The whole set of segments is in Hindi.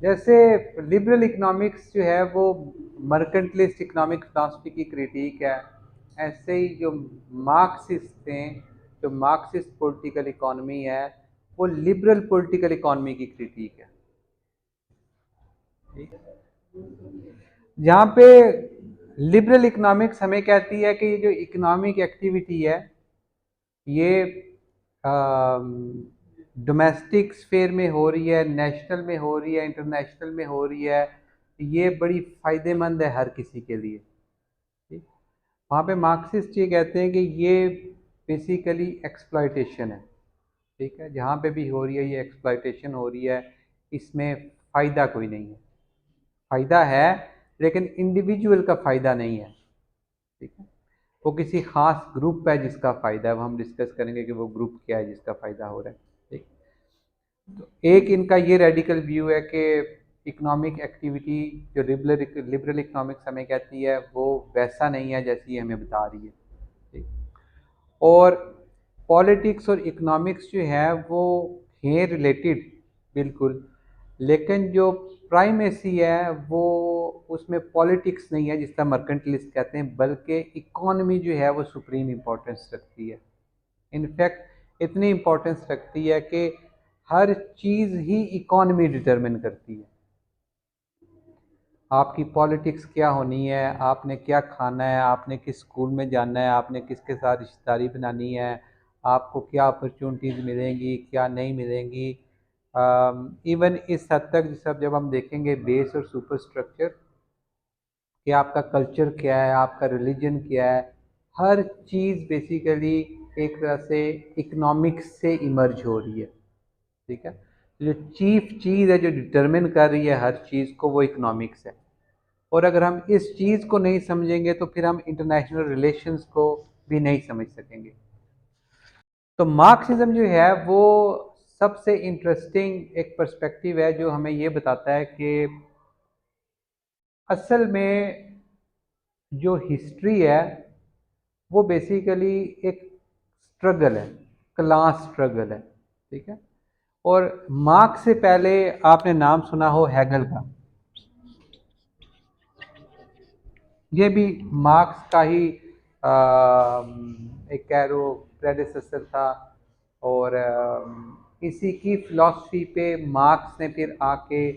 जैसे लिबरल इकोनॉमिक्स जो है वो मर्केंटलिस्ट इकोनॉमिक फिलॉसफी की क्रिटिक है, ऐसे ही जो मार्क्सिस्ट थे, जो मार्क्सिस्ट पॉलिटिकल इकोनॉमी है, वो लिबरल पॉलिटिकल इकोनॉमी की क्रिटिक है। ठीक है। जहाँ पे लिबरल इकोनॉमिक्स हमें कहती है कि ये जो इकोनॉमिक एक्टिविटी है ये डोमेस्टिक स्फेयर में हो रही है, नेशनल में हो रही है, इंटरनेशनल में हो रही है, ये बड़ी फ़ायदेमंद है हर किसी के लिए। ठीक। वहाँ पे मार्क्सिस्ट ये कहते हैं कि ये बेसिकली एक्सप्लॉयटेशन है। ठीक है, जहाँ पे भी हो रही है ये एक्सप्लॉयटेशन हो रही है, इसमें फ़ायदा कोई नहीं है। फ़ायदा है लेकिन इंडिविजुअल का फ़ायदा नहीं है। ठीक है, वो किसी ख़ास ग्रुप है जिसका फ़ायदा है, वो हम डिस्कस करेंगे कि वो ग्रुप क्या है जिसका फ़ायदा हो रहा है। ठीक। तो एक इनका ये रेडिकल व्यू है कि इकोनॉमिक एक्टिविटी जो लिबरल इकोनॉमिक्स हमें कहती है वो वैसा नहीं है जैसी ये हमें बता रही है। ठीक। और पॉलिटिक्स और इकोनॉमिक्स जो है वो हैं रिलेटेड बिल्कुल, लेकिन जो प्राइमेसी है वो उसमें पॉलिटिक्स नहीं है जिस तरह मर्केंटलिस्ट कहते हैं, बल्कि इकोनॉमी जो है वो सुप्रीम इम्पोर्टेंस रखती है। इनफैक्ट इतनी इम्पोर्टेंस रखती है कि हर चीज़ ही इकोनॉमी डिटरमिन करती है। आपकी पॉलिटिक्स क्या होनी है, आपने क्या खाना है, आपने किस स्कूल में जाना है, आपने किसके साथ रिश्तेदारी बनानी है, आपको क्या अपॉर्चुनिटीज़ मिलेंगी, क्या नहीं मिलेंगी। इवन इस हद तक सब जब हम देखेंगे बेस और सुपर स्ट्रक्चर कि आपका कल्चर क्या है, आपका रिलीजन क्या है, हर चीज़ बेसिकली एक तरह से इकोनॉमिक्स से इमर्ज हो रही है। ठीक है, तो जो चीफ चीज़ है जो डिटरमिन कर रही है हर चीज़ को वो इकोनॉमिक्स है। और अगर हम इस चीज़ को नहीं समझेंगे तो फिर हम इंटरनेशनल रिलेशंस को भी नहीं समझ सकेंगे। तो मार्क्सिज्म जो है वो सबसे इंटरेस्टिंग एक पर्सपेक्टिव है जो हमें ये बताता है कि असल में जो हिस्ट्री है वो बेसिकली एक स्ट्रगल है, क्लास स्ट्रगल है। ठीक है, और मार्क्स से पहले आपने नाम सुना हो हैगल का, ये भी मार्क्स का ही एक कैरो प्रेडिसेसर था। और इसी की फिलॉसफी पे मार्क्स ने फिर आके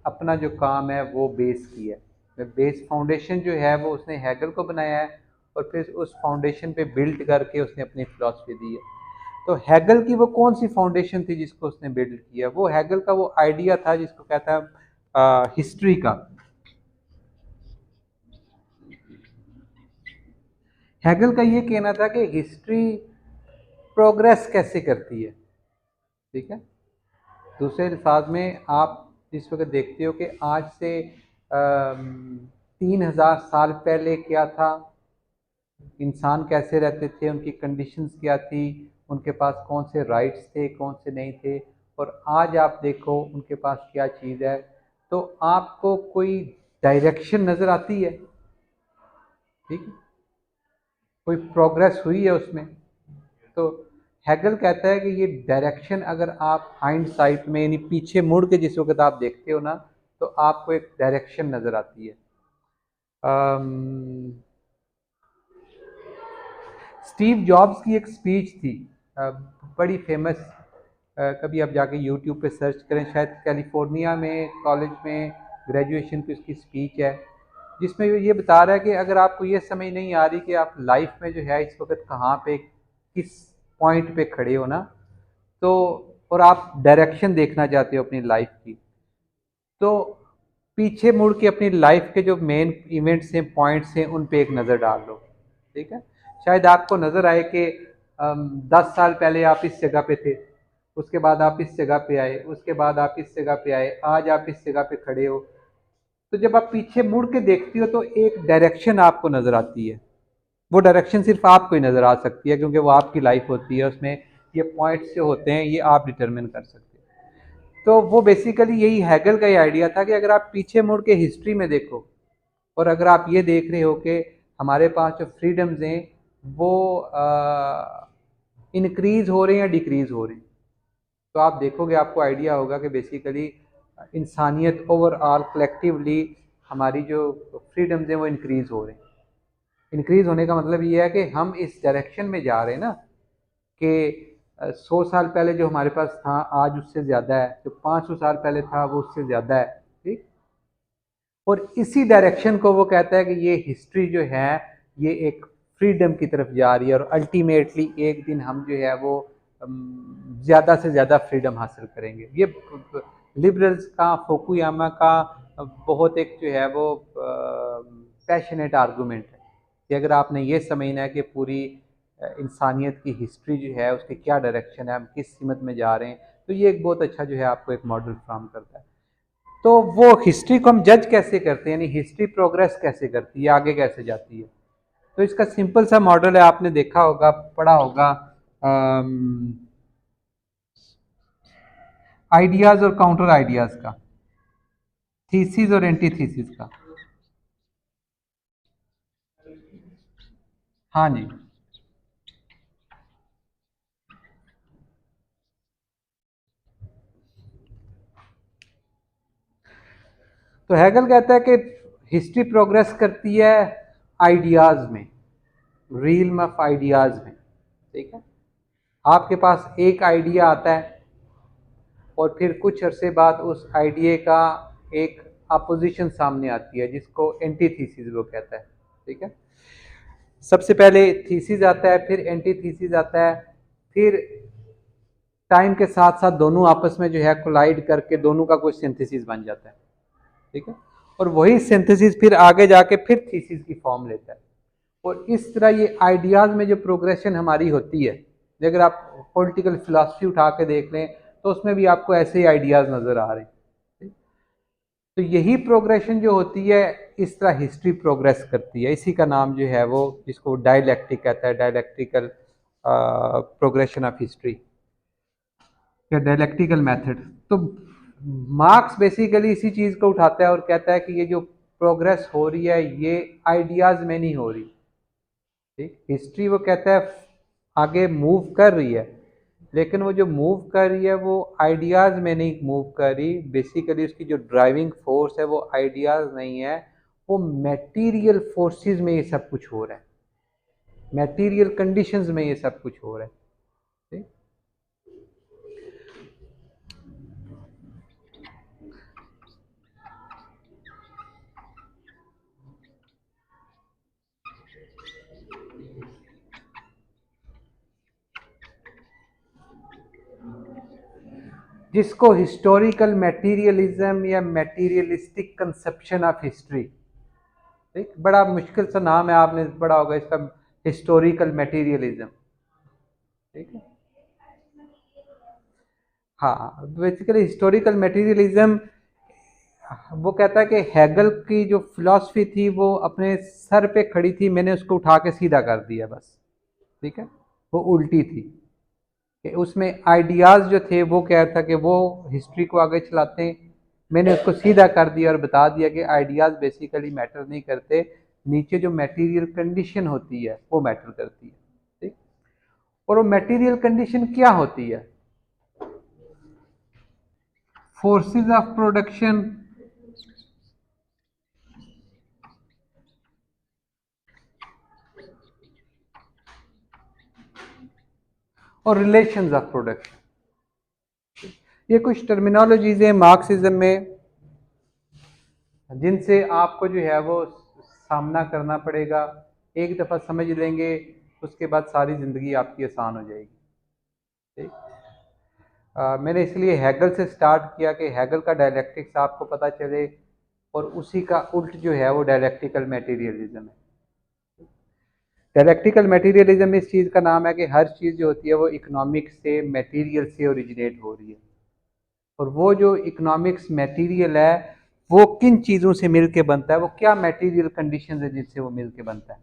अपना जो काम है वो बेस किया है। बेस फाउंडेशन जो है वो उसने हैगल को बनाया है और फिर उस फाउंडेशन पे बिल्ड करके उसने अपनी फिलॉसफी दी है। तो हैगल की वो कौन सी फाउंडेशन थी जिसको उसने बिल्ड किया? वो हैगल का वो आइडिया था जिसको कहता है हिस्ट्री का। हैगल का ये कहना था कि हिस्ट्री प्रोग्रेस कैसे करती है। ठीक है, दूसरे अल्फाज में आप जिस वक्त देखते हो कि आज से 3000 साल पहले क्या था, इंसान कैसे रहते थे, उनकी कंडीशंस क्या थी, उनके पास कौन से राइट्स थे, कौन से नहीं थे, और आज आप देखो उनके पास क्या चीज़ है, तो आपको कोई डायरेक्शन नज़र आती है। ठीक है, कोई प्रोग्रेस हुई है उसमें। तो हैगल कहता है कि ये डायरेक्शन अगर आप हाइंड साइट में यानी पीछे मुड़ के जिस वक्त आप देखते हो ना, तो आपको एक डायरेक्शन नज़र आती है। स्टीव जॉब्स की एक स्पीच थी, बड़ी फेमस, कभी आप जाके यूट्यूब पे सर्च करें, शायद कैलिफोर्निया में कॉलेज में ग्रेजुएशन की उसकी स्पीच है, जिसमें ये बता रहा है कि अगर आपको ये समझ नहीं आ रही कि आप लाइफ में जो है इस वक्त कहाँ पे किस पॉइंट पे खड़े हो ना, तो और आप डायरेक्शन देखना चाहते हो अपनी लाइफ की, तो पीछे मुड़ के अपनी लाइफ के जो मेन इवेंट्स हैं, पॉइंट्स हैं, उन पे एक नज़र डाल लो। ठीक है, शायद आपको नज़र आए कि 10 साल पहले आप इस जगह पे थे, उसके बाद आप इस जगह पे आए, उसके बाद आप इस जगह पे आए, आज आप इस जगह पे खड़े हो। तो जब आप पीछे मुड़ के देखती हो तो एक डायरेक्शन आपको नज़र आती है। वो डायरेक्शन सिर्फ आपको ही नज़र आ सकती है क्योंकि वो आपकी लाइफ होती है, उसमें ये पॉइंट्स जो होते हैं ये आप डिटरमिन कर सकते हैं। तो वो बेसिकली यही हैगल का ही आइडिया था कि अगर आप पीछे मुड़ के हिस्ट्री में देखो और अगर आप ये देख रहे हो कि हमारे पास जो फ्रीडम्स हैं वो इंक्रीज हो रहे हैं या डिक्रीज हो रहे हैं, तो आप देखोगे, आपको आइडिया होगा कि बेसिकली इंसानियत ओवरऑल कलेक्टिवली हमारी जो फ्रीडम्स हैं वो इंक्रीज़ हो रहे हैं। इंक्रीज़ होने का मतलब ये है कि हम इस डायरेक्शन में जा रहे हैं ना कि 100 साल पहले जो हमारे पास था आज उससे ज़्यादा है, जो 500 साल पहले था वो उससे ज़्यादा है। ठीक, और इसी डायरेक्शन को वो कहता है कि ये हिस्ट्री जो है ये एक फ्रीडम की तरफ जा रही है और अल्टीमेटली एक दिन हम जो है वो ज़्यादा से ज़्यादा फ्रीडम हासिल करेंगे। ये लिबरल्स का, फोकुयामा का बहुत एक जो है वो पैशनेट आर्गूमेंट है कि अगर आपने ये समझना है कि पूरी इंसानियत की हिस्ट्री जो है उसकी क्या डायरेक्शन है, हम किस सीमत में जा रहे हैं, तो ये एक बहुत अच्छा जो है आपको एक मॉडल फ्राहम करता है। तो वो हिस्ट्री को हम जज कैसे करते हैं, यानी हिस्ट्री प्रोग्रेस कैसे करती है, आगे कैसे जाती है। तो इसका सिंपल सा मॉडल है, आपने देखा होगा, पढ़ा होगा, आइडियाज और काउंटर आइडियाज का, थीसिस और एंटीथीसिस का। हाँ जी। तो हैगल कहता है कि हिस्ट्री प्रोग्रेस करती है आइडियाज में, रील्म ऑफ आइडियाज में। ठीक है, आपके पास एक आइडिया आता है और फिर कुछ अरसे बाद उस आइडिया का एक अपोजिशन सामने आती है जिसको एंटीथीसिस वो कहता है। ठीक है, सबसे पहले थीसिस आता है, फिर एंटीथीसिस आता है, फिर टाइम के साथ साथ दोनों आपस में जो है कोलाइड करके दोनों का कोई सिंथेसिस बन जाता है। ठीक है, और वही सिंथेसिस फिर आगे जाके फिर थीसिस की फॉर्म लेता है। और इस तरह ये आइडियाज़ में जो प्रोग्रेशन हमारी होती है, अगर आप पॉलिटिकल फिलॉसफी उठा के देख लें तो उसमें भी आपको ऐसे ही आइडियाज़ नज़र आ रहे हैं। तो यही प्रोग्रेशन जो होती है इस तरह हिस्ट्री प्रोग्रेस करती है। इसी का नाम जो है वो, जिसको डायलैक्टिक कहता है, डायलैक्टिकल प्रोग्रेशन ऑफ हिस्ट्री या डायलैक्टिकल मेथड। तो मार्क्स बेसिकली इसी चीज़ को उठाता है और कहता है कि ये जो प्रोग्रेस हो रही है ये आइडियाज़ में नहीं हो रही। ठीक, हिस्ट्री वो कहता है आगे मूव कर रही है, लेकिन वो जो मूव कर रही है वो आइडियाज़ में नहीं मूव कर रही। बेसिकली उसकी जो ड्राइविंग फोर्स है वो आइडियाज़ नहीं है, वो मटेरियल फोर्सेस में ये सब कुछ हो रहा है, मटेरियल कंडीशंस में ये सब कुछ हो रहा है। ठीक? जिसको हिस्टोरिकल मटेरियलिज्म या मटेरियलिस्टिक कंसेप्शन ऑफ हिस्ट्री, ठीक, बड़ा मुश्किल सा नाम है, आपने पढ़ा होगा इसका, हिस्टोरिकल मटेरियलिज्म। ठीक है, हाँ, बेसिकली हिस्टोरिकल मटेरियलिज्म वो कहता है कि हैगल की जो फिलॉसफी थी वो अपने सर पे खड़ी थी, मैंने उसको उठा के सीधा कर दिया बस। ठीक है, वो उल्टी थी कि उसमें आइडियाज़ जो थे वो क्या था कि वो हिस्ट्री को आगे चलाते हैं, मैंने उसको सीधा कर दिया और बता दिया कि आइडियाज़ बेसिकली मैटर नहीं करते, नीचे जो मटेरियल कंडीशन होती है वो मैटर करती है। ठीक, और वो मटेरियल कंडीशन क्या होती है? फोर्सेस ऑफ प्रोडक्शन और रिलेशंस ऑफ प्रोडक्शन। ये कुछ टर्मिनोलॉजीज हैं मार्क्सिज्म में जिनसे आपको जो है वो सामना करना पड़ेगा। एक दफ़ा समझ लेंगे उसके बाद सारी ज़िंदगी आपकी आसान हो जाएगी। ठीक, मैंने इसलिए हैगल से स्टार्ट किया कि हैगल का डायलैक्टिक्स आपको पता चले, और उसी का उल्ट जो है वो डायलैक्टिकल मटेरियलिज्म है। डायलैक्टिकल मटेरियलिज्म इस चीज़ का नाम है कि हर चीज़ जो होती है वो इकोनॉमिक्स से, मटेरियल से ओरिजिनेट हो रही है, और वो जो इकोनॉमिक्स मटेरियल है वो किन चीज़ों से मिल के बनता है, वो क्या मटेरियल कंडीशन है जिससे वो मिल के बनता है।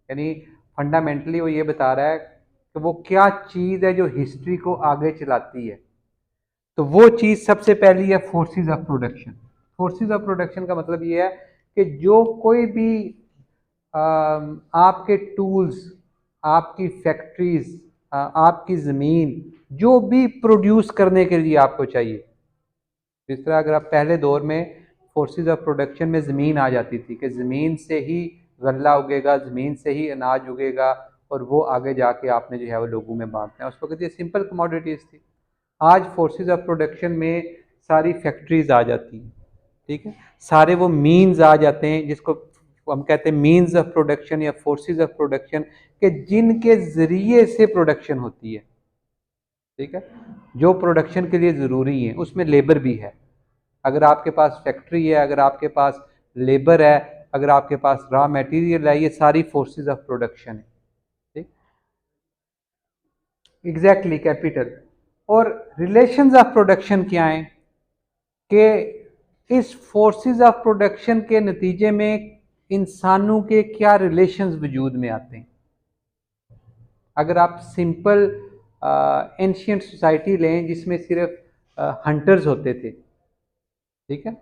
यानी फंडामेंटली वो ये बता रहा है कि वो क्या चीज़ है जो हिस्ट्री को आगे चलाती है। तो वो चीज़ सबसे पहली है forces of production. Forces of production का मतलब ये है कि जो कोई भी आपके टूल्स, आपकी फैक्ट्रीज, आपकी ज़मीन, जो भी प्रोड्यूस करने के लिए आपको चाहिए, जिस तरह अगर आप पहले दौर में फोर्सेस ऑफ प्रोडक्शन में ज़मीन आ जाती थी कि ज़मीन से ही गल्ला उगेगा, ज़मीन से ही अनाज उगेगा और वो आगे जाके आपने जो है वो लोगों में बांटना है, उस वक्त ये सिंपल कमोडिटीज़ थी। आज फोर्सेस ऑफ प्रोडक्शन में सारी फैक्ट्रीज आ जाती हैं, ठीक है, सारे वो मीन्स आ जाते हैं जिसको हम कहते हैं मीन्स ऑफ प्रोडक्शन या फोर्सेस ऑफ प्रोडक्शन, के जिनके ज़रिए से प्रोडक्शन होती है, ठीक है, जो प्रोडक्शन के लिए ज़रूरी है, उसमें लेबर भी है। अगर आपके पास फैक्ट्री है, अगर आपके पास लेबर है, अगर आपके पास रॉ मटेरियल है, ये सारी फोर्सेस ऑफ प्रोडक्शन है, ठीक, एग्जैक्टली कैपिटल। और रिलेशंस ऑफ प्रोडक्शन क्या हैं कि इस फोर्सेस ऑफ प्रोडक्शन के नतीजे में इंसानों के क्या रिलेशंस वजूद में आते हैं। अगर आप सिंपल एंशियंट सोसाइटी लें जिसमें सिर्फ हंटर्स होते थे, ठीक है,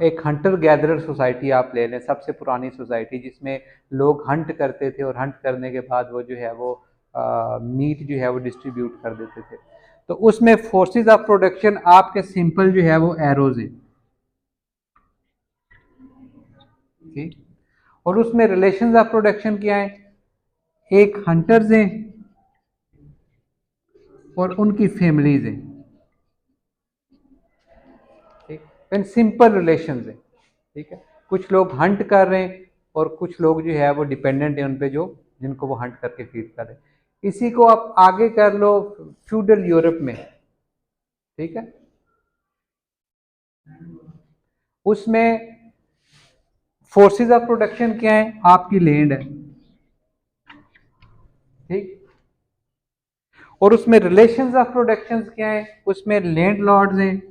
एक हंटर गैदरर सोसाइटी आप ले लें, सबसे पुरानी सोसाइटी जिसमें लोग हंट करते थे और हंट करने के बाद वो जो है वो मीट जो है वो डिस्ट्रीब्यूट कर देते थे। तो उसमें फोर्सेस ऑफ प्रोडक्शन आपके सिंपल जो है वो एरोज है, ठीक, और उसमें रिलेशंस ऑफ प्रोडक्शन क्या है, एक हंटर्स हैं और उनकी फैमिलीज हैं, ठीक, सिंपल रिलेशंस है, ठीक है, कुछ लोग हंट कर रहे हैं और कुछ लोग जो है वो डिपेंडेंट है उन पे, जो जिनको वो हंट करके फीड कर रहे हैं। इसी को आप आगे कर लो फ्यूडल यूरोप में, ठीक है, उसमें फोर्सेस ऑफ प्रोडक्शन क्या है, आपकी लैंड है, ठीक, और उसमें रिलेशंस ऑफ प्रोडक्शन क्या है, उसमें लैंड लॉर्ड्स हैं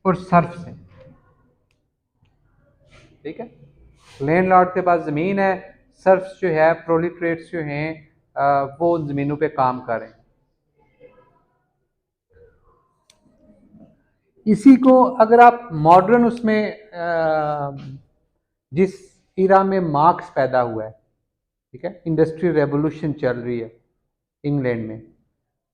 और सर्फ्स हैं, ठीक है, लैंडलॉर्ड के पास ज़मीन है, सर्फ्स जो है प्रोलिटरेट्स जो हैं वो उन ज़मीनों पे काम कर रहे हैं। इसी को अगर आप मॉडर्न उसमें जिस इरा में मार्क्स पैदा हुआ है, ठीक है, इंडस्ट्रियल रेवोल्यूशन चल रही है इंग्लैंड में,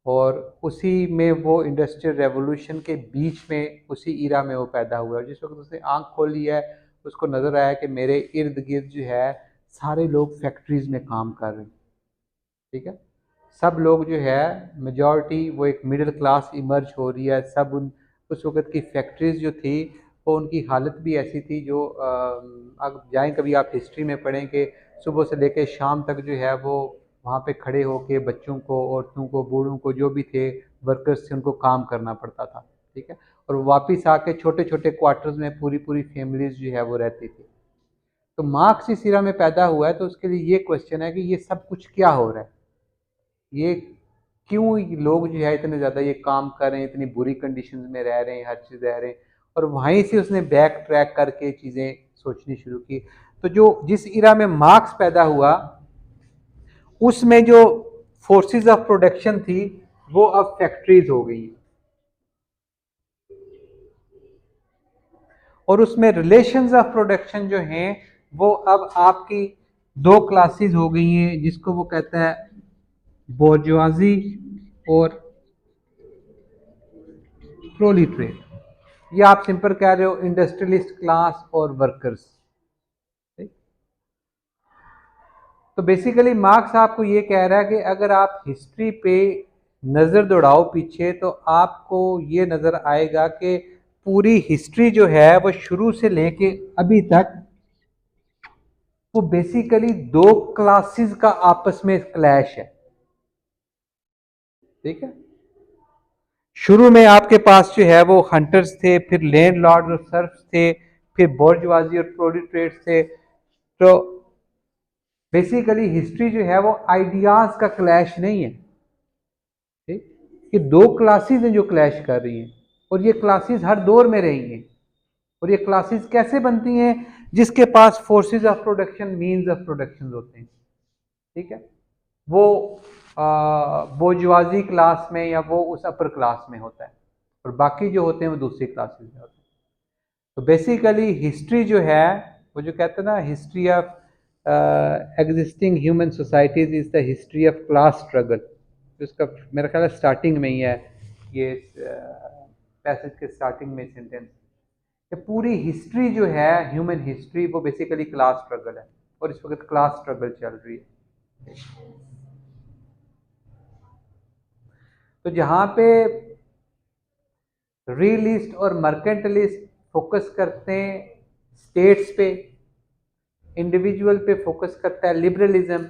और उसी में वो इंडस्ट्रियल रेवोल्यूशन के बीच में उसी इरा में वो पैदा हुआ है। जिस वक्त उसने आंख खोली है उसको नज़र आया कि मेरे इर्द गिर्द जो है सारे लोग फैक्ट्रीज़ में काम कर रहे हैं, ठीक है, सब लोग जो है मेजॉरिटी वो एक मिडिल क्लास इमर्ज हो रही है, सब उस वक्त की फैक्ट्रीज जो थी वो उनकी हालत भी ऐसी थी जो अब जाएं कभी आप हिस्ट्री में पढ़ें कि सुबह से लेकर शाम तक जो है वो वहाँ पे खड़े होके बच्चों को, औरतों को, बूढ़ों को, जो भी थे वर्कर्स थे, उनको काम करना पड़ता था, ठीक है, और वापस आके छोटे छोटे क्वार्टर्स में पूरी पूरी फैमिलीज जो है वो रहती थी। तो मार्क्स इस इरा में पैदा हुआ है, तो उसके लिए ये क्वेश्चन है कि ये सब कुछ क्या हो रहा है, ये क्यों लोग जो है इतने ज़्यादा ये काम कर रहे हैं, इतनी बुरी कंडीशंस में रह रहे हैं, हर चीज़ रह रहे हैं, और वहीं से उसने बैक ट्रैक करके चीज़ें सोचनी शुरू की। तो जो जिस इरा में मार्क्स पैदा हुआ उसमें जो फोर्सेस ऑफ प्रोडक्शन थी वो अब फैक्ट्रीज हो गई, और उसमें रिलेशंस ऑफ प्रोडक्शन जो हैं वो अब आपकी दो क्लासेस हो गई हैं, जिसको वो कहता है बोर्जुआजी और प्रोलिटरेट, ये आप सिंपल कह रहे हो इंडस्ट्रियलिस्ट क्लास और वर्कर्स। तो बेसिकली मार्क्स आपको ये कह रहा है कि अगर आप हिस्ट्री पे नज़र दौड़ाओ पीछे तो आपको ये नज़र आएगा कि पूरी हिस्ट्री जो है वो शुरू से लेके अभी तक वो बेसिकली दो क्लासेस का आपस में क्लैश है, ठीक है, शुरू में आपके पास जो है वो हंटर्स थे, फिर लैंड लॉर्ड और सर्फ्स थे, फिर बोर्जवाजी और प्रोलिटरेट्स थे। तो बेसिकली हिस्ट्री जो है वो आइडियाज का क्लैश नहीं है, ठीक, ये दो क्लासेस हैं जो क्लैश कर रही हैं, और ये क्लासेस हर दौर में रही हैं, और ये क्लासेस कैसे बनती हैं, जिसके पास forces of production, means of production होते हैं, ठीक है, वो बोर्जुआजी क्लास में या वो उस अपर क्लास में होता है, और बाकी जो होते हैं वो दूसरी क्लासेस में होते हैं। तो बेसिकली हिस्ट्री जो है वो जो कहते हैं ना, history of existing human societies is the history of class struggle, उसका मेरा ख्याल है स्टार्टिंग में ही है ये, पैसेज के स्टार्टिंग में सेंटेंस। ये पूरी हिस्ट्री जो है, ह्यूमन हिस्ट्री, वो बेसिकली क्लास स्ट्रगल है, और इस वक्त क्लास स्ट्रगल चल रही है। तो जहां पे रियलिस्ट और मर्केंटलिस्ट फोकस करते हैं स्टेट्स पे, इंडिविजुअल पे फोकस करता है लिबरलिज्म,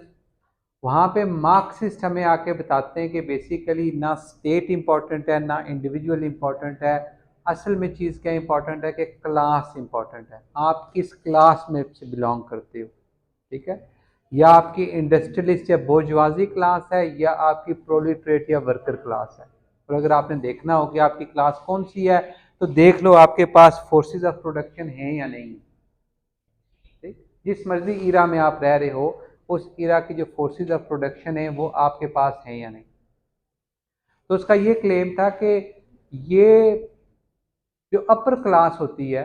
वहाँ पे मार्क्सिस्ट हमें आके बताते हैं कि बेसिकली ना स्टेट इम्पॉर्टेंट है ना इंडिविजुअल इम्पॉर्टेंट है, असल में चीज़ क्या इम्पॉर्टेंट है कि क्लास इम्पॉर्टेंट है, आप किस क्लास में से बिलोंग करते हो। ठीक है, या आपकी इंडस्ट्रियलिस्ट या बोर्जवाजी क्लास है, या आपकी प्रोलिटरेट या वर्कर क्लास है। और अगर आपने देखना हो कि आपकी क्लास कौन सी है, तो देख लो आपके पास फोर्सेस ऑफ प्रोडक्शन हैं या नहीं। ठीक, जिस मर्जी ईरा में आप रह रहे हो, उस ईरा की जो फोर्सेस ऑफ प्रोडक्शन है वो आपके पास हैं या नहीं। तो उसका ये क्लेम था कि ये जो अपर क्लास होती है,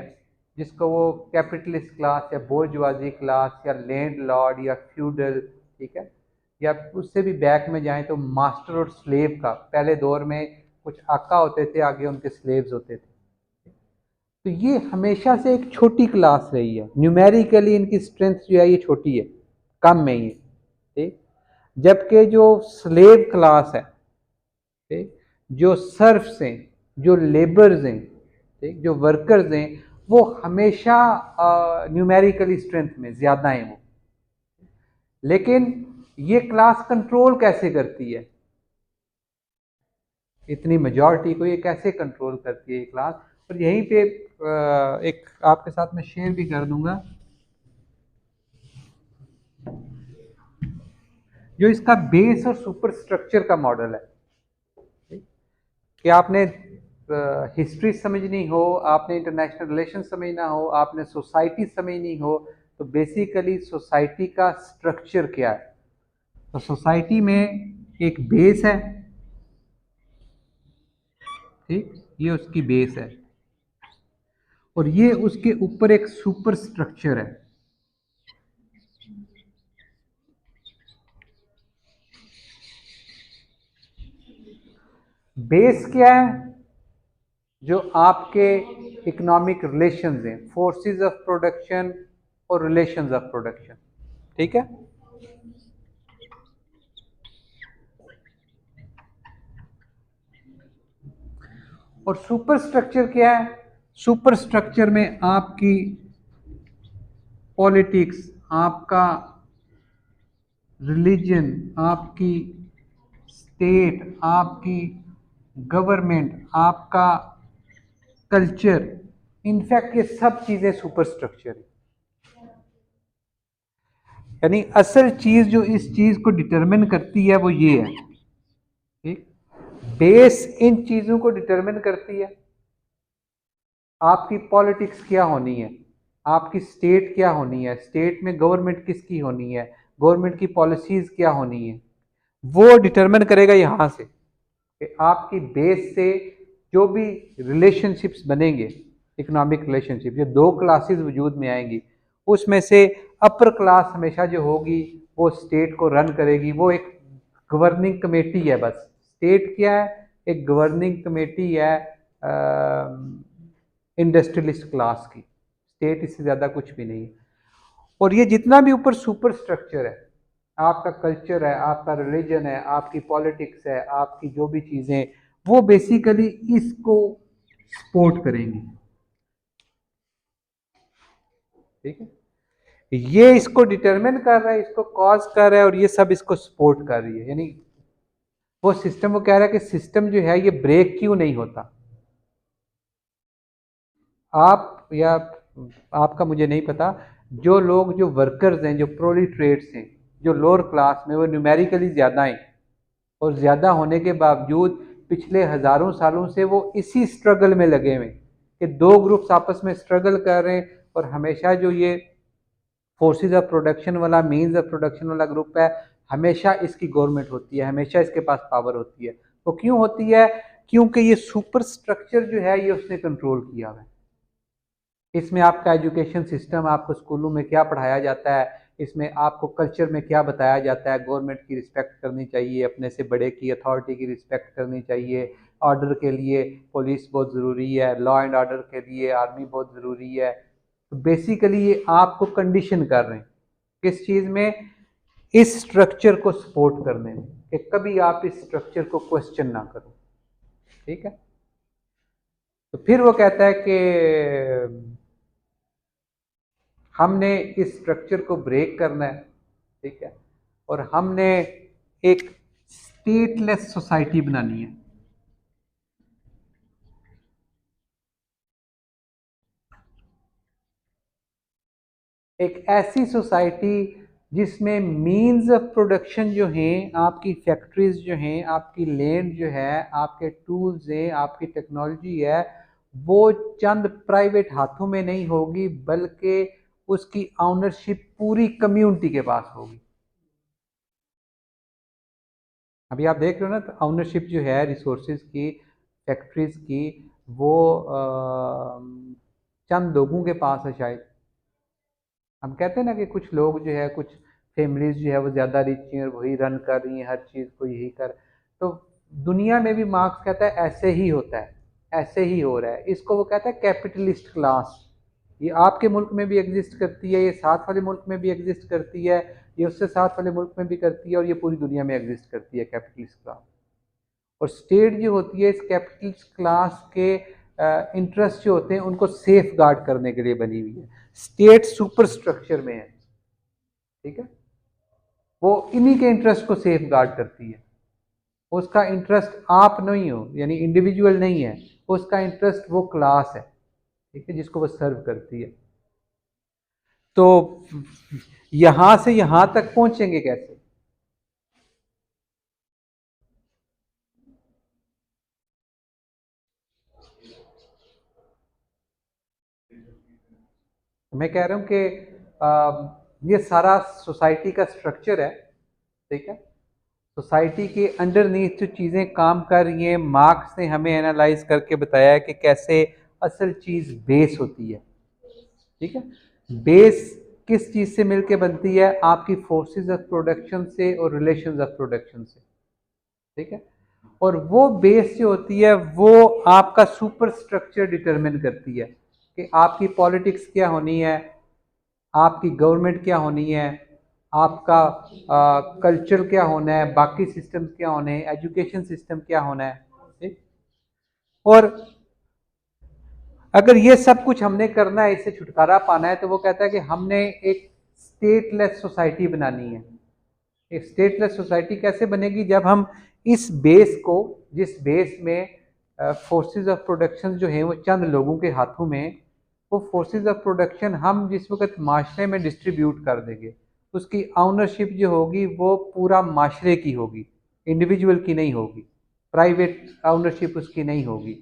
जिसको वो कैपिटलिस्ट क्लास या बोर्जवाजी क्लास या लैंड लॉर्ड या फ्यूडल, ठीक है, या उससे भी बैक में जाएं तो मास्टर और स्लेव का, पहले दौर में कुछ आका होते थे, आगे उनके स्लेव्स होते थे। तो ये हमेशा से एक छोटी क्लास रही है, न्यूमेरिकली इनकी स्ट्रेंथ जो है ये छोटी है, कम में ही है। ठीक, जबकि जो स्लेव क्लास है, ठीक, जो सर्फ्स हैं, जो लेबर्स हैं, ठीक, जो वर्कर्स हैं, वो हमेशा न्यूमेरिकली स्ट्रेंथ में ज़्यादा हैं वो। लेकिन ये क्लास कंट्रोल कैसे करती है, इतनी मेजॉरिटी को ये कैसे कंट्रोल करती है ये क्लास। और यहीं पे एक आपके साथ में शेयर भी कर दूंगा, जो इसका बेस और सुपर स्ट्रक्चर का मॉडल है। कि आपने हिस्ट्री समझनी हो, आपने इंटरनेशनल रिलेशन समझना हो, आपने सोसाइटी समझनी हो, तो बेसिकली सोसाइटी का स्ट्रक्चर क्या है। तो सोसाइटी में एक बेस है, ठीक, ये उसकी बेस है, और ये उसके ऊपर एक सुपर स्ट्रक्चर है। बेस क्या है, जो आपके इकोनॉमिक रिलेशंस हैं, फोर्सेस ऑफ प्रोडक्शन और रिलेशंस ऑफ प्रोडक्शन। ठीक है, और सुपर स्ट्रक्चर क्या है, सुपर स्ट्रक्चर में आपकी पॉलिटिक्स, आपका रिलीजन, आपकी स्टेट, आपकी गवर्नमेंट, आपका कल्चर, इनफैक्ट ये सब चीजें सुपर स्ट्रक्चर है। यानी असल चीज जो इस चीज को डिटरमिन करती है वो ये है। ठीक, बेस इन चीजों को डिटरमिन करती है। आपकी पॉलिटिक्स क्या होनी है, आपकी स्टेट क्या होनी है, स्टेट में गवर्नमेंट किसकी होनी है, गवर्नमेंट की पॉलिसीज क्या होनी है, वो डिटरमिन करेगा यहां से कि आपकी बेस से जो भी रिलेशनशिप्स बनेंगे, इकोनॉमिक रिलेशनशिप, जो दो क्लासेस वजूद में आएंगी, उसमें से अपर क्लास हमेशा जो होगी वो स्टेट को रन करेगी, वो एक गवर्निंग कमेटी है। बस स्टेट क्या है, एक गवर्निंग कमेटी है इंडस्ट्रियलिस्ट क्लास की, स्टेट इससे ज़्यादा कुछ भी नहीं है। और ये जितना भी ऊपर सुपर स्ट्रक्चर है, आपका कल्चर है, आपका रिलीजन है, आपकी पॉलिटिक्स है, आपकी जो भी चीज़ें, वो बेसिकली इसको सपोर्ट करेंगी। ठीक है, ये इसको डिटरमिन कर रहा है, इसको कॉज कर रहा है, और ये सब इसको सपोर्ट कर रही है। यानी वो सिस्टम, वो कह रहा है कि सिस्टम जो है ये ब्रेक क्यों नहीं होता। आप या आपका मुझे नहीं पता, जो लोग, जो वर्कर्स हैं, जो प्रोलिटरेट्स हैं, जो लोअर क्लास में, वो न्यूमेरिकली ज़्यादा हैं, और ज़्यादा होने के बावजूद पिछले हज़ारों सालों से वो इसी स्ट्रगल में लगे हुए कि दो ग्रुप्स आपस में स्ट्रगल कर रहे हैं, और हमेशा जो ये फोर्सेस ऑफ प्रोडक्शन वाला, मीन्स ऑफ प्रोडक्शन वाला ग्रुप है, हमेशा इसकी गवर्नमेंट होती है, हमेशा इसके पास पावर होती है। तो क्यों होती है, क्योंकि ये सुपर स्ट्रक्चर जो है ये उसने कंट्रोल किया हुआ है। इसमें आपका एजुकेशन सिस्टम, आपको स्कूलों में क्या पढ़ाया जाता है, इसमें आपको कल्चर में क्या बताया जाता है, गवर्नमेंट की रिस्पेक्ट करनी चाहिए, अपने से बड़े की अथॉरिटी की रिस्पेक्ट करनी चाहिए, ऑर्डर के लिए पुलिस बहुत ज़रूरी है, लॉ एंड ऑर्डर के लिए आर्मी बहुत ज़रूरी है। तो बेसिकली ये आपको कंडीशन कर रहे हैं किस चीज़ में, इस स्ट्रक्चर को सपोर्ट करने में, कि कभी आप इस स्ट्रक्चर को क्वेश्चन ना करो। ठीक है, तो फिर वो कहता है कि हमने इस स्ट्रक्चर को ब्रेक करना है। ठीक है, और हमने एक स्टेटलेस सोसाइटी बनानी है। एक ऐसी सोसाइटी जिसमें मीन्स ऑफ प्रोडक्शन जो हैं, आपकी फैक्ट्रीज जो हैं, आपकी लैंड जो है, आपके टूल्स हैं, आपकी टेक्नोलॉजी है, वो चंद प्राइवेट हाथों में नहीं होगी, बल्कि उसकी ऑनरशिप पूरी कम्युनिटी के पास होगी। अभी आप देख रहे हो ना, तो ऑनरशिप जो है रिसोर्सेज की, फैक्ट्रीज की, वो चंद लोगों के पास है शायद। हम कहते हैं ना कि कुछ लोग जो है, कुछ फैमिलीज जो है वो ज़्यादा रिच हैं और वही रन कर रही हैं हर चीज़ को, यही कर। तो दुनिया में भी मार्क्स कहता है ऐसे ही होता है, ऐसे ही हो रहा है। इसको वो कहता है कैपिटलिस्ट क्लास। ये आपके मुल्क में भी एग्जिस्ट करती है, ये साथ वाले मुल्क में भी एग्जिस्ट करती है, ये उससे साथ वाले मुल्क में भी करती है, और ये पूरी दुनिया में एग्जिस्ट करती है कैपिटलिस्ट क्लास। और स्टेट जो होती है इस कैपिटलिस्ट क्लास के इंटरेस्ट जो होते हैं उनको सेफ गार्ड करने के लिए बनी हुई है। स्टेट सुपर स्ट्रक्चर में है। ठीक है, वो इन्हीं के इंटरेस्ट को सेफ गार्ड करती है। उसका इंटरेस्ट आप नहीं हो, यानी इंडिविजुअल नहीं है, उसका इंटरेस्ट वो क्लास है। ठीक है, जिसको वो सर्व करती है। तो यहां से यहां तक पहुंचेंगे कैसे? मैं कह रहा हूं कि ये सारा सोसाइटी का स्ट्रक्चर है। ठीक है, सोसाइटी के अंडरनीथ जो चीज़ें काम कर रही हैं, मार्क्स ने हमें एनालाइज करके बताया है कि कैसे असल चीज़ बेस होती है। ठीक है, बेस किस चीज़ से मिलके बनती है? आपकी फोर्सेस ऑफ प्रोडक्शन से और रिलेशंस ऑफ प्रोडक्शन से। ठीक है, और वो बेस जो होती है वो आपका सुपर स्ट्रक्चर डिटरमिन करती है कि आपकी पॉलिटिक्स क्या होनी है, आपकी गवर्नमेंट क्या होनी है, आपका कल्चर क्या होना है, बाकी सिस्टम क्या होने हैं, एजुकेशन सिस्टम क्या होना है। ठीक, और अगर ये सब कुछ हमने करना है, इससे छुटकारा पाना है, तो वो कहता है कि हमने एक स्टेटलेस सोसाइटी बनानी है। एक स्टेटलेस सोसाइटी कैसे बनेगी? जब हम इस बेस को, जिस बेस में फोर्सेस ऑफ प्रोडक्शन जो हैं वो चंद लोगों के हाथों में, वो फोर्सेस ऑफ प्रोडक्शन हम जिस वक्त माशरे में डिस्ट्रीब्यूट कर देंगे, उसकी ऑनरशिप जो होगी वो पूरा माशरे की होगी, इंडिविजुअल की नहीं होगी, प्राइवेट ऑनरशिप उसकी नहीं होगी।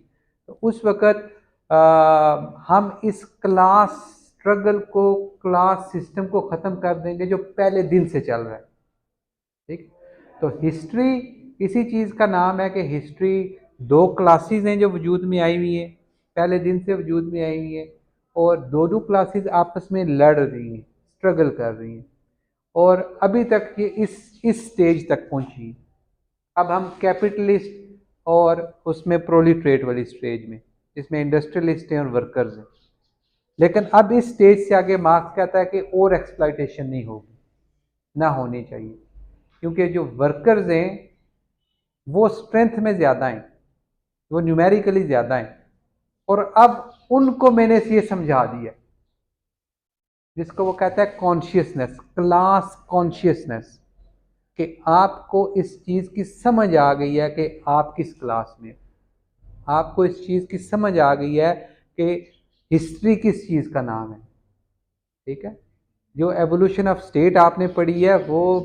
तो उस वक्त हम इस क्लास स्ट्रगल को, क्लास सिस्टम को ख़त्म कर देंगे जो पहले दिन से चल रहा है। ठीक, तो हिस्ट्री इसी चीज़ का नाम है कि हिस्ट्री दो क्लासेस हैं जो वजूद में आई हुई हैं, पहले दिन से वजूद में आई हुई हैं, और दोनों क्लासेस आपस में लड़ रही हैं, स्ट्रगल कर रही हैं, और अभी तक ये इस स्टेज तक पहुंची है। अब हम कैपिटलिस्ट और उसमें प्रोलिटरेट वाली स्टेज में, जिसमें इंडस्ट्रियलिस्ट हैं और वर्कर्स हैं। लेकिन अब इस स्टेज से आगे मार्क्स कहता है कि और एक्सप्लॉयटेशन नहीं होगी, ना होनी चाहिए, क्योंकि जो वर्कर्स हैं वो स्ट्रेंथ में ज़्यादा हैं, वो न्यूमेरिकली ज़्यादा हैं, और अब उनको मैंने ये समझा दिया, जिसको वो कहता है कॉन्शियसनेस, क्लास कॉन्शियसनेस, कि आपको इस चीज़ की समझ आ गई है कि आप किस क्लास में, आपको इस चीज़ की समझ आ गई है कि हिस्ट्री किस चीज़ का नाम है। ठीक है, जो एवोल्यूशन ऑफ स्टेट आपने पढ़ी है, वो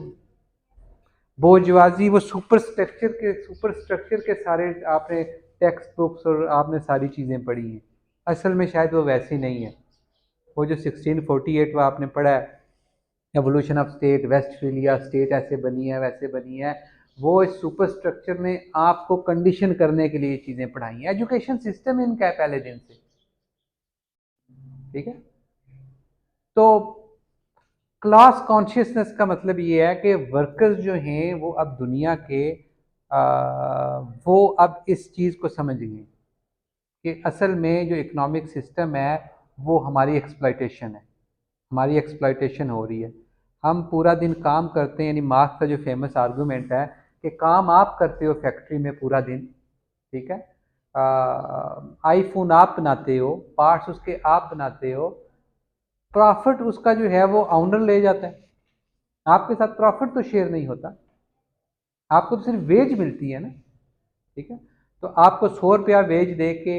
बोर्जवाजी, वो सुपर स्ट्रक्चर के सारे आपने टेक्स्ट बुक्स और आपने सारी चीज़ें पढ़ी हैं। असल में शायद वो वैसी नहीं है। वो जो 1648 वो आपने पढ़ा है, एवोल्यूशन ऑफ स्टेट, वेस्टफीलिया स्टेट ऐसे बनी है वैसे बनी है, वो इस सुपर स्ट्रक्चर ने आपको कंडीशन करने के लिए चीज़ें पढ़ाई हैं। एजुकेशन सिस्टम इनका है पहले दिन से। ठीक है, तो क्लास कॉन्शियसनेस का मतलब ये है कि वर्कर्स जो हैं वो अब दुनिया के वो अब इस चीज़ को समझ गए कि असल में जो इकोनॉमिक सिस्टम है वो हमारी एक्सप्लॉयटेशन है, हमारी एक्सप्लॉयटेशन हो रही है। हम पूरा दिन काम करते हैं, यानी मार्क्स का जो फेमस आर्गूमेंट है कि काम आप करते हो फैक्ट्री में पूरा दिन, ठीक है, आईफोन आप बनाते हो, पार्ट्स उसके आप बनाते हो, प्रॉफिट उसका जो है वो ऑनर ले जाता है, आपके साथ प्रॉफिट तो शेयर नहीं होता, आपको तो सिर्फ वेज मिलती है ना, ठीक है। तो आपको 100 रुपया वेज दे के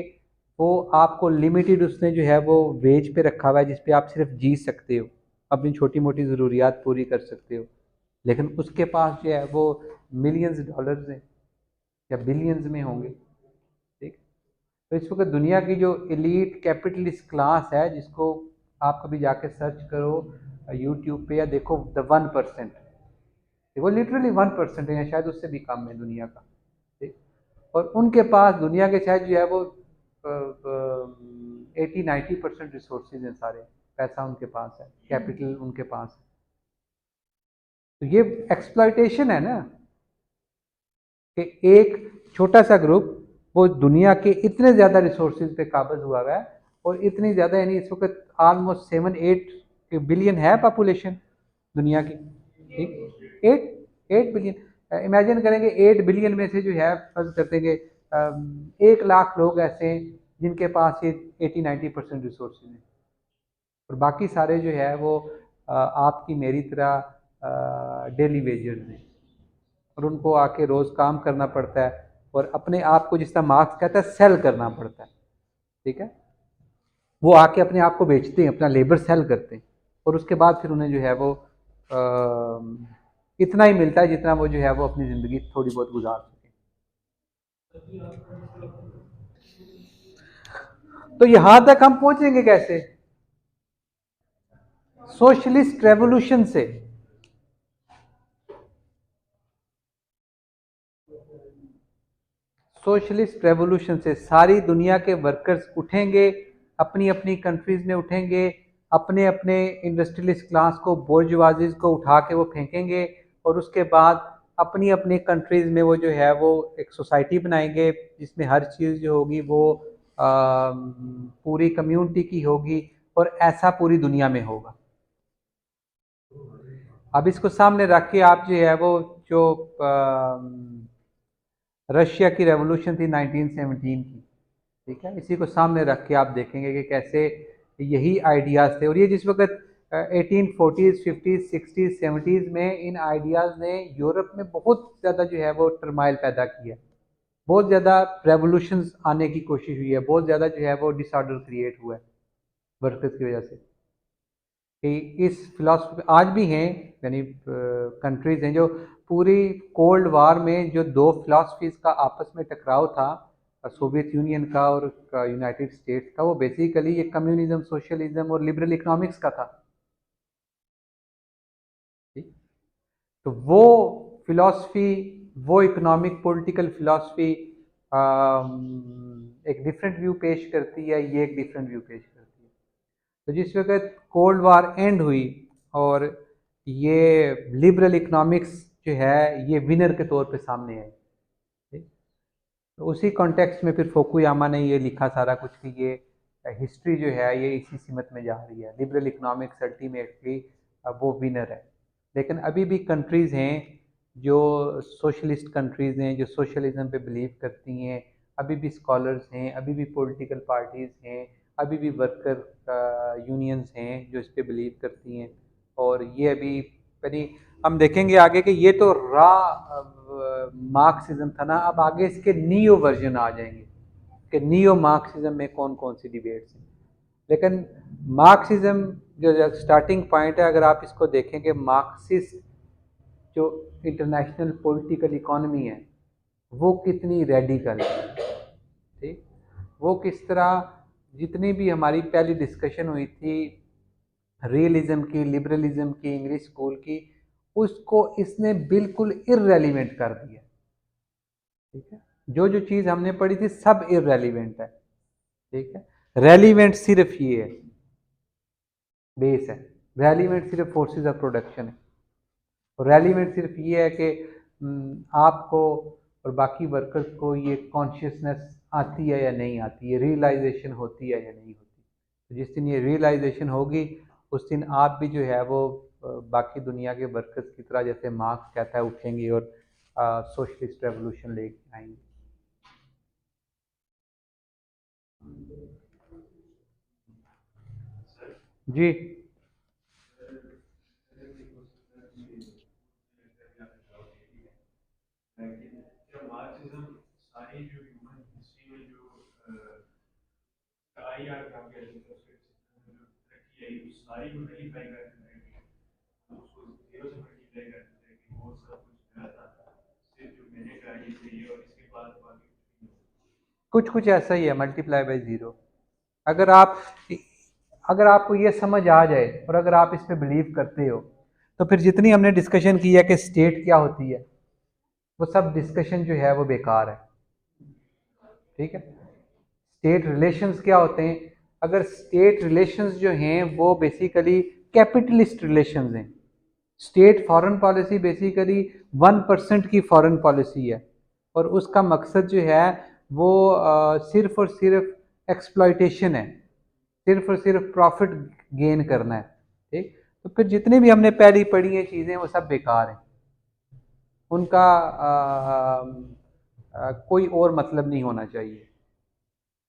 वो आपको लिमिटेड उसने जो है वो वेज पे रखा हुआ है जिस पे आप सिर्फ जी सकते हो, अपनी छोटी मोटी ज़रूरियात पूरी कर सकते हो, लेकिन उसके पास जो है वो मिलियंस डॉलर्स हैं या बिलियंस में होंगे, ठीक। तो इस वक्त दुनिया की जो एलीट कैपिटलिस्ट क्लास है, जिसको आप कभी जाके सर्च करो यूट्यूब पे या देखो, द 1%, वो लिटरली 1% है या शायद उससे भी कम है दुनिया का, ठीक। और उनके पास दुनिया के शायद जो है वो 80-90% रिसोर्सेज हैं, सारे पैसा उनके पास है, कैपिटल उनके पास है। तो ये एक्सप्लॉयटेशन है ना, कि एक छोटा सा ग्रुप वो दुनिया के इतने ज़्यादा रिसोर्सेज पे काबज हुआ है, और इतनी ज़्यादा, यानी इस वक्त ऑलमोस्ट 7-8 बिलियन है पॉपुलेशन दुनिया की, ठीक, 8 बिलियन। इमेजिन करेंगे 8 बिलियन में से जो है फर्ज करते हैं कि 1 लाख लोग ऐसे हैं जिनके पास ये 80-90% रिसोर्सेज हैं, और बाकी सारे जो है वो आपकी मेरी तरह डेली वेजर्स हैं, और उनको आके रोज़ काम करना पड़ता है, और अपने आप को, जिस तरह मार्क्स कहता है, सेल करना पड़ता है, ठीक है। वो आके अपने आप को बेचते हैं, अपना लेबर सेल करते हैं, और उसके बाद फिर उन्हें जो है वो इतना ही मिलता है जितना वो जो है वो अपनी ज़िंदगी थोड़ी बहुत गुजार सके। तो यहां तक हम पहुंचेंगे कैसे? सोशलिस्ट रेवोल्यूशन से। सोशलिस्ट रेवोल्यूशन से सारी दुनिया के वर्कर्स उठेंगे, अपनी अपनी कंट्रीज में उठेंगे, अपने अपने इंडस्ट्रियलिस्ट क्लास को, बोर्जवाजीज को उठा के वो फेंकेंगे, और उसके बाद अपनी अपनी कंट्रीज में वो जो है वो एक सोसाइटी बनाएंगे जिसमें हर चीज़ जो होगी वो पूरी कम्युनिटी की होगी, और ऐसा पूरी दुनिया में होगा। अब इसको सामने रख के आप जो है वो जो रशिया की रेवोल्यूशन थी 1917 की, ठीक है, इसी को सामने रख के आप देखेंगे कि कैसे यही आइडियाज़ थे, और ये जिस वक्त 1840s 50s 60s 70s में इन आइडियाज़ ने यूरोप में बहुत ज़्यादा जो है वो टर्माइल पैदा किया, बहुत ज़्यादा रेवोल्यूशंस आने की कोशिश हुई है, बहुत ज़्यादा जो है वो डिसऑर्डर क्रिएट हुआ है वर्कर्स की वजह से। कि इस फिलॉसफी आज भी हैं, यानी कंट्रीज हैं जो पूरी कोल्ड वार में जो दो फिलॉसफीज का आपस में टकराव था, सोवियत यूनियन का और यूनाइटेड स्टेट्स का, वो बेसिकली ये कम्युनिज्म, सोशलिज्म और लिबरल इकोनॉमिक्स का था, ठीक। तो वो फिलॉसफी, वो इकोनॉमिक पॉलिटिकल फिलॉसफी एक डिफरेंट व्यू पेश करती है, ये एक डिफरेंट व्यू पेश करती है। तो जिस वक्त कोल्ड वार एंड हुई और ये लिबरल इकोनॉमिक्स जो है ये विनर के तौर पे सामने आई, ठीक? तो उसी कॉन्टेक्स्ट में फिर फोकुयामा ने ये लिखा सारा कुछ कि ये हिस्ट्री जो है ये इसी सिमत में जा रही है, लिबरल इकोनॉमिक्स अल्टीमेटली वो विनर है। लेकिन अभी भी कंट्रीज़ हैं जो सोशलिस्ट कंट्रीज़ हैं, जो सोशलिज्म पे बिलीव करती हैं, अभी भी स्कॉलर्स हैं, अभी भी पॉलिटिकल पार्टीज़ हैं, अभी भी वर्कर यूनियंस हैं जो इस पे बिलीव करती हैं, और ये अभी यानी हम देखेंगे आगे कि ये तो रॉ मार्क्सिज्म था ना, अब आगे इसके नियो वर्जन आ जाएंगे कि नियो मार्क्सिज्म में कौन कौन सी डिबेट्स हैं। लेकिन मार्क्सिज्म जो स्टार्टिंग पॉइंट है, अगर आप इसको देखेंगे, मार्क्सिस्ट जो इंटरनेशनल पॉलिटिकल इकोनॉमी है वो कितनी रेडिकल है, ठीक। वो किस तरह, जितनी भी हमारी पहली डिस्कशन हुई थी रियलिज्म की, लिबरलिज्म की, इंग्लिश स्कूल की, उसको इसने बिल्कुल इररेलीवेंट कर दिया, ठीक है। जो जो चीज़ हमने पढ़ी थी सब इररेलीवेंट है, ठीक है। रेलीवेंट सिर्फ ये है, बेस है, रेलिवेंट सिर्फ फोर्सेस ऑफ प्रोडक्शन है। और रेलिवेंट सिर्फ ये है कि आपको और बाकी वर्कर्स को ये कॉन्शियसनेस आती है या नहीं आती है, रियलाइजेशन होती है या नहीं होती। तो जिस दिन ये रियलाइजेशन होगी उस दिन आप भी जो है वो बाकी दुनिया के वर्कर्स की तरह, जैसे मार्क्स कहता है, उठेंगे और सोशलिस्ट रेवोल्यूशन लेके आएंगे। जी कुछ कुछ ऐसा ही है, मल्टीप्लाई बाय ज़ीरो। अगर आप अगर आपको ये समझ आ जाए और अगर आप इस पे बिलीव करते हो तो फिर जितनी हमने डिस्कशन की है कि स्टेट क्या होती है, वो सब डिस्कशन जो है वो बेकार है। ठीक है, स्टेट रिलेशंस क्या होते हैं? अगर स्टेट रिलेशंस जो हैं वो बेसिकली कैपिटलिस्ट रिलेशंस हैं। स्टेट फॉरेन पॉलिसी बेसिकली 1% की फॉरेन पॉलिसी है और उसका मकसद जो है वो सिर्फ और सिर्फ एक्सप्लॉयटेशन है, सिर्फ और सिर्फ प्रॉफिट गेन करना है। ठीक, तो फिर जितने भी हमने पहली पढ़ी हैं चीज़ें वो सब बेकार हैं, उनका कोई और मतलब नहीं होना चाहिए।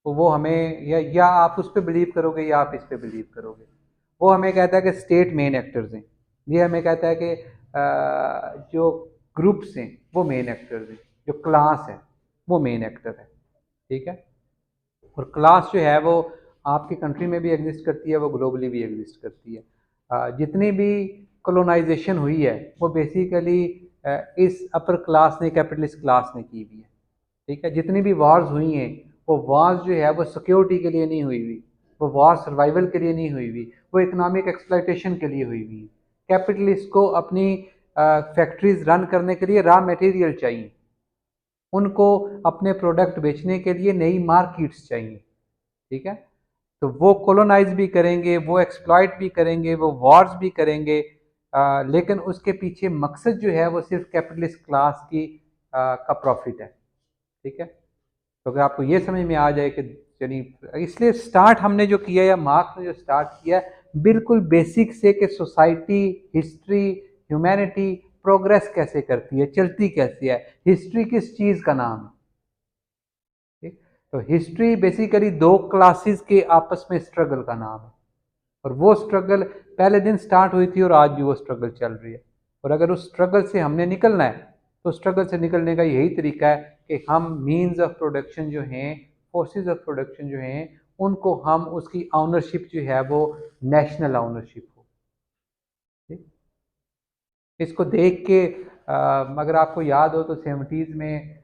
तो वो हमें या आप उस पर बिलीव करोगे या आप इस पे बिलीव करोगे। वो हमें कहता है कि स्टेट मेन एक्टर्स हैं, ये हमें कहता है कि जो ग्रुप्स हैं वो मेन एक्टर्स हैं, जो क्लास है वो मेन एक्टर है। ठीक है, और क्लास जो है वो आपकी कंट्री में भी एग्जिस्ट करती है, वो ग्लोबली भी एग्जिस्ट करती है। जितनी भी कॉलोनाइजेशन हुई है वो बेसिकली इस अपर क्लास ने, कैपिटलिस्ट क्लास ने की हुई है। ठीक है, जितनी भी वॉर्स हुई हैं वो वॉर्स जो है वो सिक्योरिटी के लिए नहीं हुई हुई, वो वॉर सर्वाइवल के लिए नहीं हुई हुई, वो इकोनॉमिक एक्सप्लॉयटेशन के लिए हुई हुई है। कैपिटलिस्ट को अपनी फैक्ट्रीज रन करने के लिए रॉ मटेरियल चाहिए, उनको अपने प्रोडक्ट बेचने के लिए नई मार्केट्स चाहिए। ठीक है, तो वो कॉलोनाइज भी करेंगे, वो एक्सप्लॉइट भी करेंगे, वो वॉर्स भी करेंगे, लेकिन उसके पीछे मकसद जो है वो सिर्फ कैपिटलिस्ट क्लास की का प्रॉफिट है। ठीक है, तो अगर आपको ये समझ में आ जाए कि यानी इसलिए स्टार्ट हमने जो किया या मार्क्स ने जो स्टार्ट किया बिल्कुल बेसिक से कि सोसाइटी, हिस्ट्री, ह्यूमैनिटी प्रोग्रेस कैसे करती है, चलती कैसे है, हिस्ट्री किस चीज़ का नाम है। ठीक, तो हिस्ट्री बेसिकली दो क्लासेस के आपस में स्ट्रगल का नाम है, और वो स्ट्रगल पहले दिन स्टार्ट हुई थी और आज भी वो स्ट्रगल चल रही है। और अगर उस स्ट्रगल से हमने निकलना है तो स्ट्रगल से निकलने का यही तरीका है कि हम मीन्स ऑफ प्रोडक्शन जो हैं, फोर्सेस ऑफ प्रोडक्शन जो हैं, उनको हम उसकी ऑनरशिप जो है वो नेशनल ऑनरशिप हो। ठीक, इसको देख के अगर आपको याद हो तो 70s में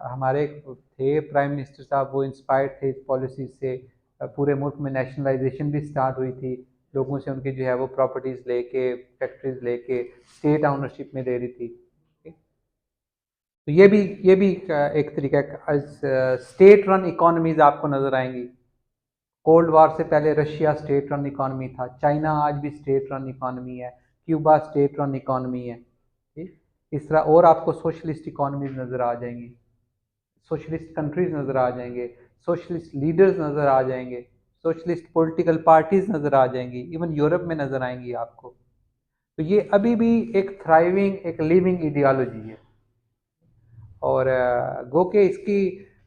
हमारे थे प्राइम मिनिस्टर साहब, वो इंस्पायर्ड थे इस पॉलिसी से। पूरे मुल्क में नेशनलाइजेशन भी स्टार्ट हुई थी, लोगों से उनकी जो है वो प्रॉपर्टीज़ लेके, फैक्ट्रीज लेके स्टेट ऑनरशिप में दे रही थी। तो ये भी एक तरीका स्टेट रन इकोनॉमीज आपको नज़र आएंगी। कोल्ड वार से पहले रशिया स्टेट रन इकोनॉमी था, चाइना आज भी स्टेट रन इकोनॉमी है, क्यूबा स्टेट रन इकोनॉमी है। ठीक, इस तरह और आपको सोशलिस्ट इकोनॉमीज नज़र आ जाएंगी, सोशलिस्ट कंट्रीज नज़र आ जाएंगे, सोशलिस्ट लीडर्स नज़र आ जाएंगे, सोशलिस्ट पॉलिटिकल पार्टीज नज़र आ जाएंगी, इवन यूरोप में नज़र आएंगी आपको। तो ये अभी भी एक थ्राइविंग, एक लिविंग आइडियोलॉजी है। और गो के इसकी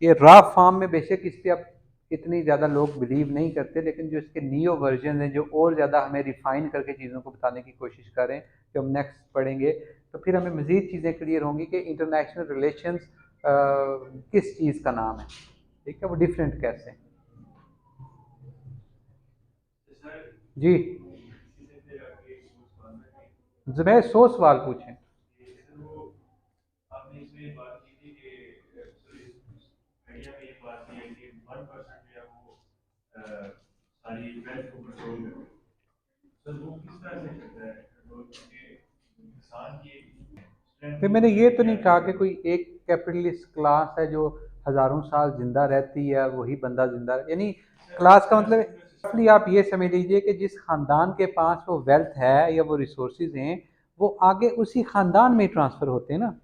ये रॉ फॉर्म में बेशक इस पर अब इतनी ज़्यादा लोग बिलीव नहीं करते, लेकिन जो इसके नियो वर्जन हैं जो और ज़्यादा हमें रिफाइन करके चीज़ों को बताने की कोशिश कर रहे हैं, जो हम नेक्स्ट पढ़ेंगे तो फिर हमें मज़ीद चीज़ें क्लियर होंगी कि इंटरनेशनल रिलेशंस किस चीज़ का नाम है। ठीक है, वो डिफरेंट कैसे हैं। जी, जुबैर 100 सवाल पूछें। फिर मैंने ये तो नहीं कहा कि कोई एक कैपिटलिस्ट क्लास है जो हजारों साल जिंदा रहती है, वही बंदा जिंदा, यानी क्लास का मतलब रफली आप ये समझ लीजिए कि जिस ख़ानदान के पास वो वेल्थ है या वो रिसोर्सेज हैं, वो आगे उसी ख़ानदान में ट्रांसफ़र होते हैं ना।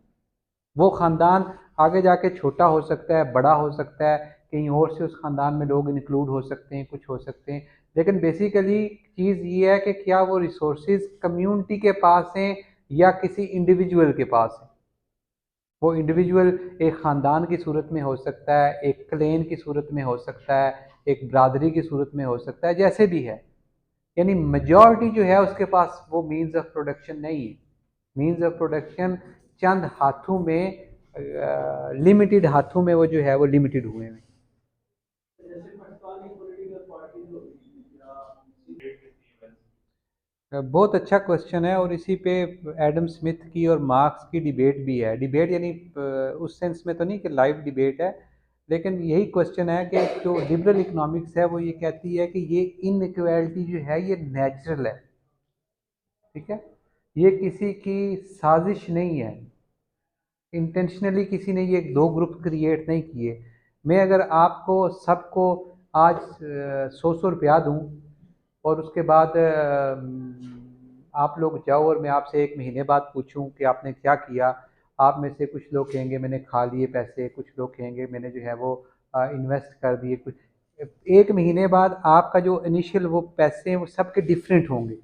वो ख़ानदान आगे जाके छोटा हो सकता है, बड़ा हो सकता है, कहीं और से उस ख़ानदान में लोग इंक्लूड हो सकते हैं, कुछ हो सकते हैं। लेकिन बेसिकली चीज़ ये है कि क्या वो रिसोर्सेज कम्युनिटी के पास हैं या किसी इंडिविजुअल के पास हैं। वो इंडिविजुअल एक ख़ानदान की सूरत में हो सकता है, एक क्लेन की सूरत में हो सकता है, एक बरादरी की सूरत में हो सकता है, जैसे भी है। यानी मेजॉरिटी जो है उसके पास वो मीन्स ऑफ प्रोडक्शन नहीं है। मीन्स ऑफ प्रोडक्शन चंद हाथों में, लिमिटेड हाथों में वो जो है वो लिमिटेड हुए हैं। बहुत अच्छा क्वेश्चन है, और इसी पे एडम स्मिथ की और मार्क्स की डिबेट भी है। डिबेट यानी उस सेंस में तो नहीं कि लाइव डिबेट है, लेकिन यही क्वेश्चन है कि जो लिबरल इकोनॉमिक्स है वो ये कहती है कि ये इनइक्वालिटी जो है ये नेचुरल है। ठीक है, ये किसी की साजिश नहीं है, इंटेंशनली किसी ने ये दो ग्रुप क्रिएट नहीं किए। मैं अगर आपको सबको आज 100 रुपया दूँ और उसके बाद आप लोग जाओ और मैं आपसे 1 महीने बाद पूछूं कि आपने क्या किया, आप में से कुछ लोग कहेंगे मैंने खा लिए पैसे, कुछ लोग कहेंगे मैंने जो है वो इन्वेस्ट कर दिए। कुछ 1 महीने बाद आपका जो इनिशियल वो पैसे हैं वो सबके डिफरेंट होंगे।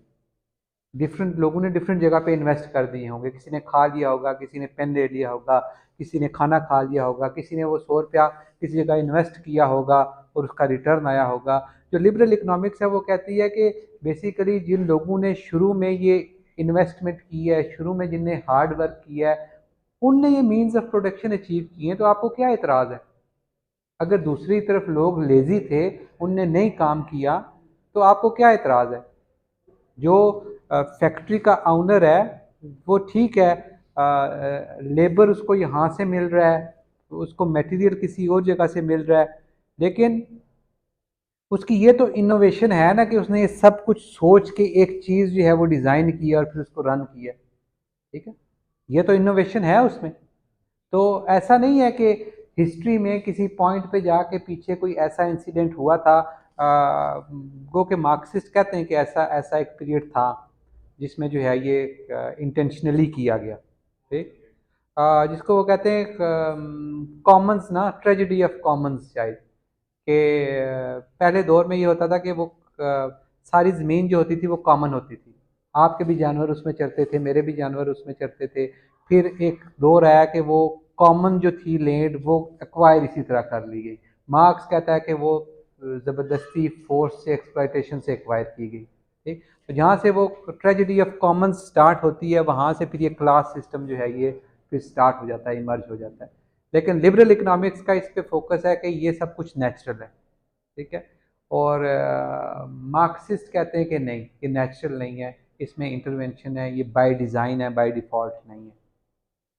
डिफरेंट लोगों ने डिफरेंट जगह पे इन्वेस्ट कर दिए होंगे। किसी ने खा लिया होगा, किसी ने पेन ले लिया होगा, किसी ने खाना खा लिया होगा, किसी ने वो 100 रुपया किसी जगह इन्वेस्ट किया होगा और उसका रिटर्न आया होगा। जो लिबरल इकोनॉमिक्स है वो कहती है कि बेसिकली जिन लोगों ने शुरू में ये इन्वेस्टमेंट की है, शुरू में जिनने हार्ड वर्क किया है, उनने ये मीन्स ऑफ प्रोडक्शन अचीव किए हैं, तो आपको क्या एतराज़ है? अगर दूसरी तरफ लोग लेज़ी थे, उनने नहीं काम किया, तो आपको क्या एतराज़ है? जो फैक्ट्री का ऑनर है वो ठीक है, लेबर उसको यहाँ से मिल रहा है, उसको मटेरियल किसी और जगह से मिल रहा है, लेकिन उसकी ये तो इनोवेशन है ना कि उसने ये सब कुछ सोच के एक चीज़ जो है वो डिज़ाइन की और फिर उसको रन किया। ठीक है, ये तो इनोवेशन है उसमें। तो ऐसा नहीं है कि हिस्ट्री में किसी पॉइंट पे जाके पीछे कोई ऐसा इंसिडेंट हुआ था, गो के मार्क्सिस्ट कहते हैं कि ऐसा ऐसा एक पीरियड था जिसमें जो है ये इंटेंशनली किया गया। ठीक, जिसको वो कहते हैं कॉमन्स ना, ट्रेजेडी ऑफ कॉमन्स शायद, कि पहले दौर में ये होता था कि वो सारी ज़मीन जो होती थी वो कॉमन होती थी। आपके भी जानवर उसमें चरते थे, मेरे भी जानवर उसमें चरते थे। फिर एक दौर आया कि वो कॉमन जो थी लैंड वो एक्वायर इसी तरह कर ली गई। मार्क्स कहता है कि वो ज़बरदस्ती फोर्स से, एक्सप्लॉयटेशन से एक्वायर की गई। ठीक, तो जहाँ से वो ट्रेजेडी ऑफ कॉमन्स स्टार्ट होती है, वहाँ से फिर ये क्लास सिस्टम जो है ये फिर स्टार्ट हो जाता है, इमर्ज हो जाता है। लेकिन लिबरल इकोनॉमिक्स का इस पे फोकस है कि ये सब कुछ नेचुरल है। ठीक है, और मार्क्सिस्ट कहते हैं कि नहीं, ये नेचुरल नहीं है, इसमें इंटरवेंशन है, ये बाय डिज़ाइन है, बाय डिफ़ॉल्ट नहीं है।